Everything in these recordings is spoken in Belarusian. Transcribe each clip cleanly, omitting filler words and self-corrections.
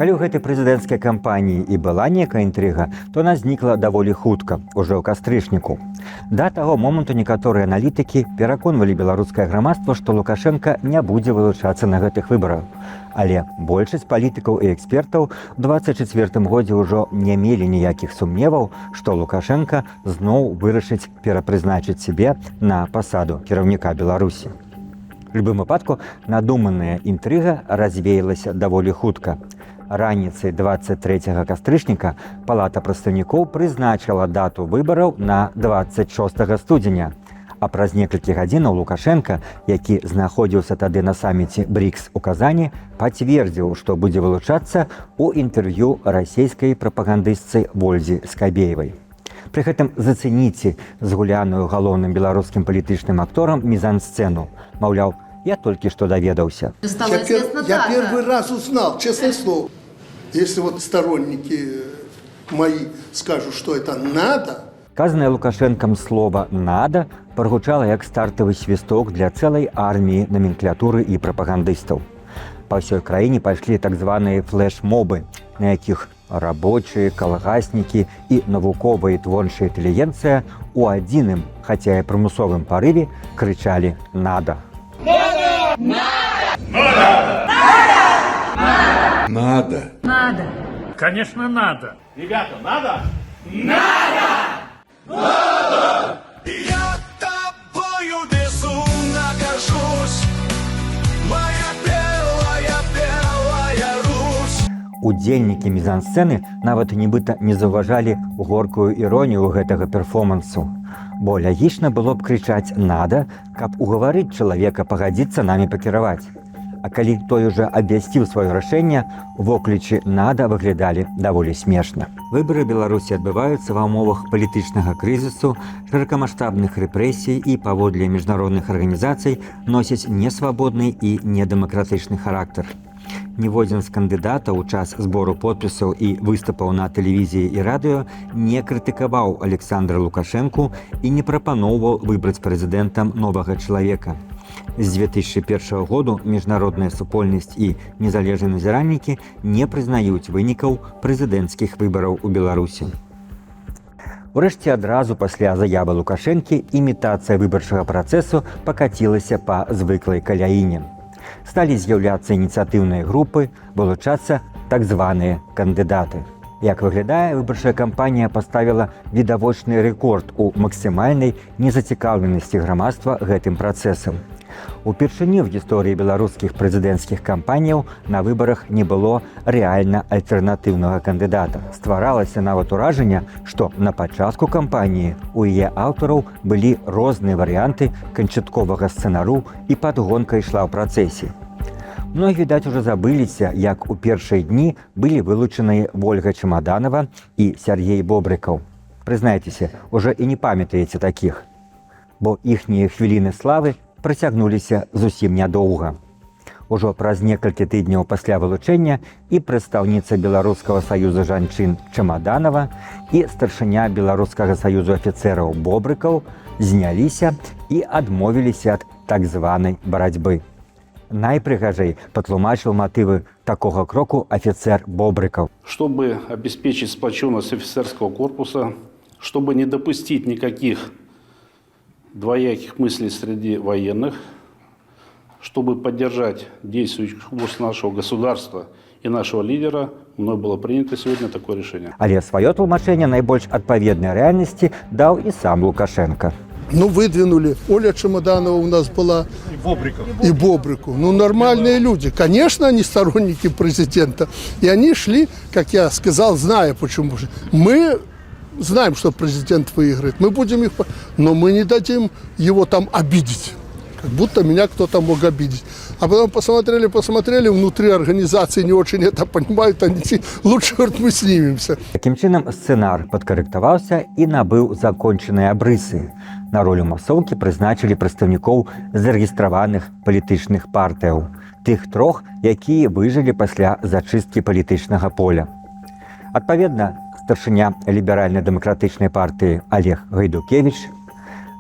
Калі ў гэтай прэзідэнцкай кампаніі і была некая інтрыга, то она знікла даволі хутка, ужо ў кастрычніку. Да таго моманту некаторыя аналітыкі пераконвалі беларускае грамадства, што Лукашенка не будзе вылучацца на гэтых выбарах. Але большасць палітыкаў і экспертаў у 24 годзе ўжо не мелі ніякіх сумневаў, што Лукашенка зноў вырашыць перапрызначыць сябе на пасаду кіраўніка Беларусі. У любым выпадку надуманая інтрыга развеялася даволі хутка. Раніцай 23 кастрычніка Палата прадстаўнікоў прызначыла дату выбараў на 26 студзеня. А праз некалькі гадзінаў Лукашенка, які знаходзіўся тады на саміце БРИКС у Казані, пацвердзіў, што будзе вылучацца ў інтэрв'ю расійскай прапагандыстцы Вользе Скабеевай. Пры гэтым зацэніце згуляную галоўным беларускім палітычным акторам мізансцэну. Маўляў, я только что доведался. Я первый раз узнал, честное слово. Если вот сторонники мои скажут, что это надо. Казанае Лукашенкам слово «надо» прогучало як стартовый свисток для целой армии номенклатуры и пропагандыстаў. По всей краіне пошли так званые флеш-мобы, на якіх рабочие, калгасники и навуковая и творчая интеллигенция у адзіным, хотя и прымусовым порыве кричали «надо». Надо! Надо! Надо! Надо! Надо! Конечно, надо. Ребята, надо? Надо! Надо! Я тобою весу нагожусь, моя белая Русь. Удзельнікі мізансцэны нават нібыта не заўважалі горкую іронію гэтага перформансу. Бо лягічна было б крычаць «надо», каб угаварыць чалавека пагадзіцца намі пакіраваць. А калі той уже абвясціў сваё рашэнне, воклічы «надо» выглядалі даволі смешна. Выбары Беларусі адбываюцца ва ўмовах палітычнага крызісу, шырокамаштабных рэпрэсій і паводле міжнародных арганізацый носяць несвабодны і недэмакратычны характар. Ніводзін з кандыдатаў у час збору подпісаў і выступаў на тэлевізіі і радыё не крытыкаваў Александра Лукашэнку і не прапаноўваў выбраць прэзідэнтам новага чалавека. З 2001 году міжнародная супольнасць і незалежныя назіральнікі не прызнаюць вынікаў прэзідэнцкіх выбараў у Беларусі. Урэшце адразу пасля заявы Лукашэнкі імітацыя выбарчага працэсу пакацілася па звыклай каляіне. Сталі з'яўляцца ініцыятыўныя групы, вылучацца так званыя кандыдаты. Як выглядае, выбарчая кампанія паставіла відавочны рэкорд у максімальнай незацікаўленасці грамадства гэтым працэсам. Упершыню ў гісторыі беларускіх прэзідэнцкіх кампаніяў на выбарах не было рэальна альтэрнатыўнага кандыдата. Стваралася нават уражанне, што на пачатку кампаніі у яе аўтараў былі розныя варыянты канчатковага сцэнару і падгонка ішла ў працэсе. Многі, відаць, ужо забыліся, як у першыя дні былі вылучаныя Вольга Чемаданова і Сяргей Бобрыкаў. Прызнайцеся, ужо і не памятаеце такіх, бо іхнія хвіліны славы працягнуліся зусім нядоўга. Ужо праз некалькі тыдняў пасля вылучэння і прадстаўніца Беларускага саюза жанчын Чемаданова і старшыня Беларускага саюзу афіцэраў Бобрыкаў зняліся і адмовіліся ад так званай барацьбы. Найпрыгажэй патлумачыў матывы такога кроку афіцэр Бобрыкаў. Чтобы обеспечить сплоченность офицерского корпуса, чтобы не допустить никаких двояких мыслей среди военных, чтобы поддержать действующий курс нашего государства и нашего лидера, мной было принято сегодня такое решение. Але сваё тлумачэнне найбольш адпаведнай рэальнасці даў і сам Лукашенко. Ну, выдвинули. Оля Чемоданова у нас была. И Бобрыку. Ну, нормальные люди. Конечно, они сторонники президента. И они шли, как я сказал, зная почему. Мы знаем, что президент выиграет. Мы будем их... Но мы не дадим его там обидеть. Как будто меня кто-то мог обидеть. А потом посмотрели, внутри организации не очень это понимают, они лучше говорят, мы снимемся. Таким чынам, сцэнар падкарэктаваўся і набыў закончаныя абрысы. На ролю масоўкі прызначылі прадстаўнікоў зарэгістраваных палітычных партыяў, тых трох, якія выжылі пасля зачысткі палітычнага поля. Адпаведна, старшыня ліберальна-дэмакратычнай партыі Олег Гайдукевіч,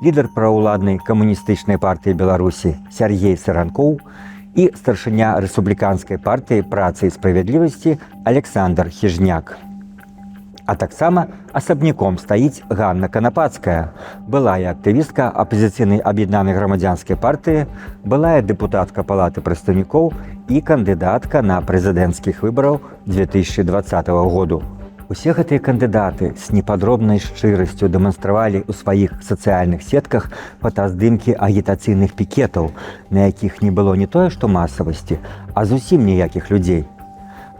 лідар праўладнай камуністычнай партыі Беларусі Сяргей Саранкоў і старшыня рэспубліканскай партыі працы і справядлівасці Александр Хижняк. А таксама асабняком стаіць Ганна Канапацкая, былая актывістка апазіцыйнай аб'яднанай грамадзянскай партыі, былая дэпутатка палаты прадстаўнікоў і кандыдатка на прэзідэнцкіх выбараў 2020 году. Усе гэтыя кандыдаты з непадробнай шчырасцю дэманстравалі ў сваіх сацыяльных сетках фотаздымкі агітацыйных пікетаў, на якіх не было не тое што масавасці, а зусім ніякіх людзей.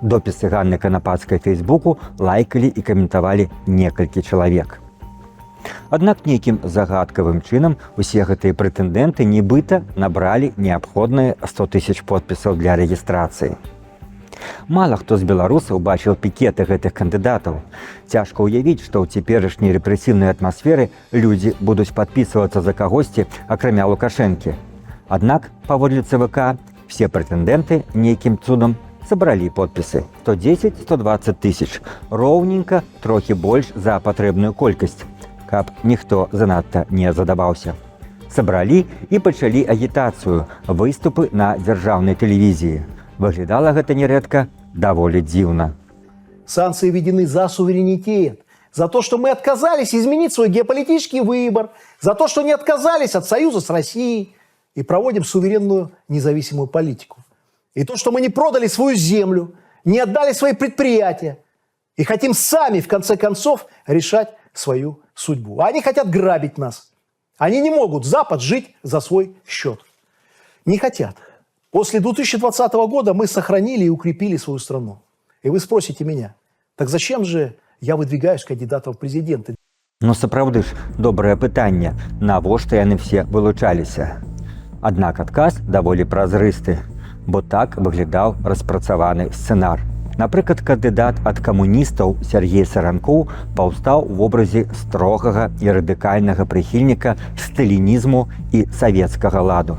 Допісы Ганны Канапацкай Фейсбуку лайкалі і каментавалі некалькі чалавек. Аднак нейкім загадкавым чынам усе гэтыя прэтэндэнты нібыта набралі неабходныя 100 000 подпісаў для рэгістрацыі. Мала хто з беларусаў бачыў пікеты гэтых кандыдатаў. Цяжка ўявіць, што ў цяперашняй рэпрэсіўнай атмасферы людзі будуць падпісвацца за кагосьці, акрамя Лукашэнкі. Аднак, паводле ЦВК, все прэтэндэнты нейкім цудам сабралі подпісы 110-120 тысяч, роўненька трохі больш за патрэбную колькасць, каб ніхто занадта не задаваўся. Сабралі і пачалі агітацыю, выступы на дзяржаўнай тэлевізіі. Выглядала гэта нерэдка даволі дзіўна. Санкции введены за суверенитет, за то, что мы отказались изменить свой геополитический выбор, за то, что не отказались от союза с Россией и проводим суверенную независимую политику. И то, что мы не продали свою землю, не отдали свои предприятия и хотим сами, в конце концов, решать свою судьбу. А они хотят грабить нас. Они не могут, Запад, жить за свой счет. Не хотят. После 2020 года мы сохранили и укрепили свою страну. И вы спросите меня, так зачем же я выдвигаюсь кандидатом в президенты? Ну, сапраўды ж, добрае пытанне, навошта яны все вылучаліся? Аднак адказ даволі празрысты, бо так выглядаў распрацаваны сцэнар. Напрыклад, кандыдат ад камуністаў Сергей Саранкоў паўстаў у вобразе строгага і радыкальнага прыхільніка сталінізму і савецкага ладу.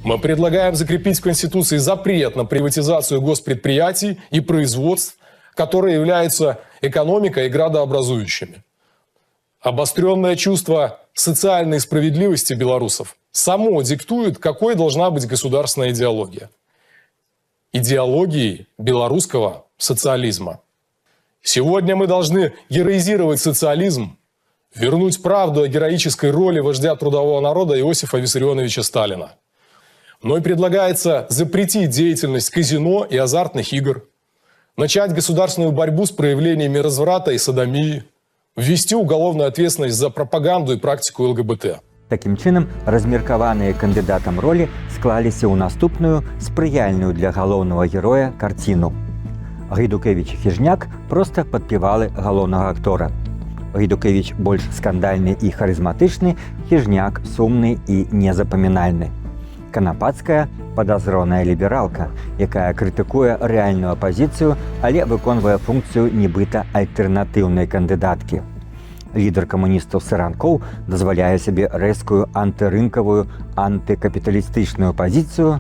Мы предлагаем закрепить в Конституции запрет на приватизацию госпредприятий и производств, которые являются экономикой и градообразующими. Обостренное чувство социальной справедливости белорусов само диктует, какой должна быть государственная идеология. Идеологией белорусского социализма. Сегодня мы должны героизировать социализм, вернуть правду о героической роли вождя трудового народа Иосифа Виссарионовича Сталина. Но и предлагается запретить деятельность казино и азартных игр, начать государственную борьбу с проявлениями разврата и содомии, ввести уголовную ответственность за пропаганду и практику ЛГБТ. Такім чынам, размеркаваныя кандыдатам ролі склаліся ў наступную, спрыяльную для галоўнага героя карціну. Гайдукевіч і Хижняк проста падпевалы галоўнага актора. Гайдукевіч больш скандальны і харызматычны, Хижняк сумны і незапамінальны. Канапацкая – падазроная лібералка, якая крытыкуе рэальную апазіцыю, але выконвае функцыю нібыта альтэрнатыўнай кандыдаткі. Лідар камуністаў Саранкоў дазваляе сабе рэзкую антырынкавую, антыкапіталістычную пазіцыю,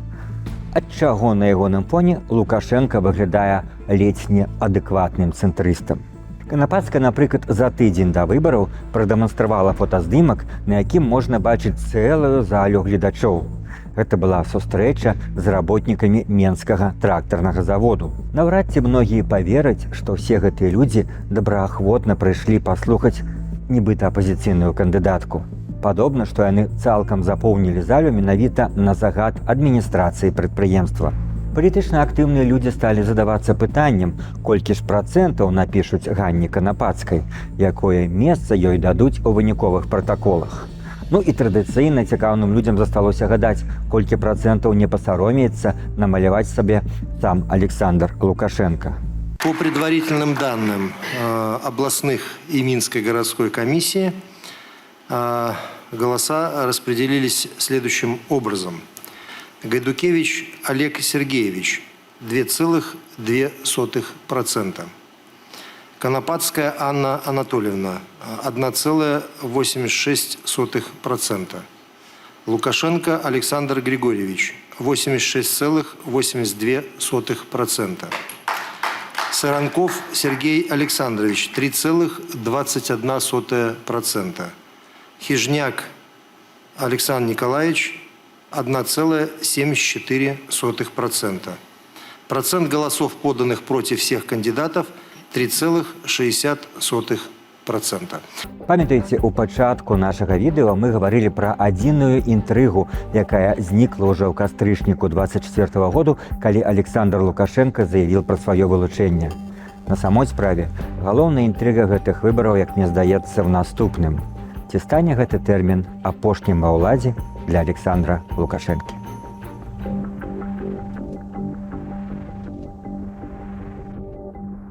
ад чаго на ягоным фоне Лукашенка выглядае ледзь не адэкватным цэнтрыстам. Канапацкая, напрыклад, за тыдзень да выбараў прадэманстравала фотаздымак, на якім можна бачыць цэлую залю гледачоў. Гэта была сустрэча з работнікамі Менскага трактарнага заводу. Наўрад ці многія павераць, што ўсе гэтыя людзі добраахвотна прыйшлі паслухаць нібыта апазіцыйную кандыдатку. Падобна, што яны цалкам запоўнілі залю менавіта на загад адміністрацыі прадпрыемства. Палітычна актыўныя людзі сталі задавацца пытаннем, колькі ж працэнтаў напішуць Ганне Канапацкай, якое месца ёй дадуць у выніковых пратаколах. Ну і традыцыйна цікаўным людзям засталося гадаць, колькі працэнтаў не пасаромеецца намаляваць сабе сам Александр Лукашенко. По предварительным данным областных и Минской городской комиссии голоса распределились следующим образом. Гайдукевич Олег Сергеевич – 2,2%. Конопатская Анна Анатольевна – 1,86%. Лукашенко Александр Григорьевич – 86,82%. Саранков Сергей Александрович – 3,21%. Хижняк Александр Николаевич 1,74%. Процент голосов, поданных против всех кандидатов, 3,60%. Памятаеце, у пачатку нашага відэа мы гаварылі пра адзіную інтрыгу, якая знікла ўжо ў кастрычніку 24 году, калі Александр Лукашенко заявіў пра сваё вылучэнне. На самой справе, галоўная інтрыга гэтых выбараў, як мне здаецца, в наступным. Ці стане гэты тэрмін апошнім ва ўладзе для Александра Лукашэнкі?